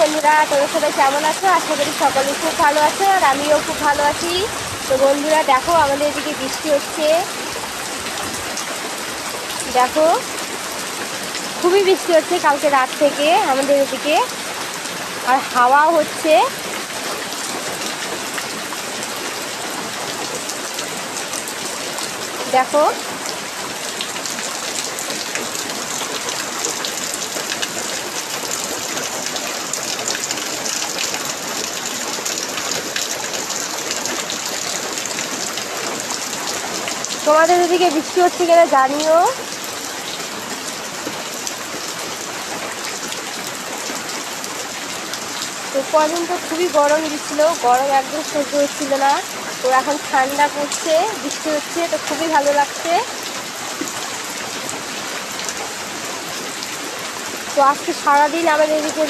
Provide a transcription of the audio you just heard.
বন্ধুরা, তোমরা সবাই কেমন আছো? আশা করি সকলে খুব ভালো আছো, আর আমিও খুব ভালো আছি। তো বন্ধুরা দেখো, আমাদের এদিকে বৃষ্টি হচ্ছে। দেখো, খুবই বৃষ্টি হচ্ছে কালকে রাত থেকে আমাদের এদিকে, আর হাওয়াও হচ্ছে। দেখো, তোমাদের এদিকে বৃষ্টি হচ্ছে কিনা জানিও। তো কদিন তো খুবই গরম দিচ্ছিল, গরম একদম সহ্য হচ্ছিল না। তো এখন ঠান্ডা পড়ছে, বৃষ্টি হচ্ছে, তো খুবই ভালো লাগছে। তো আজকে সারাদিন আমাদের এদিকে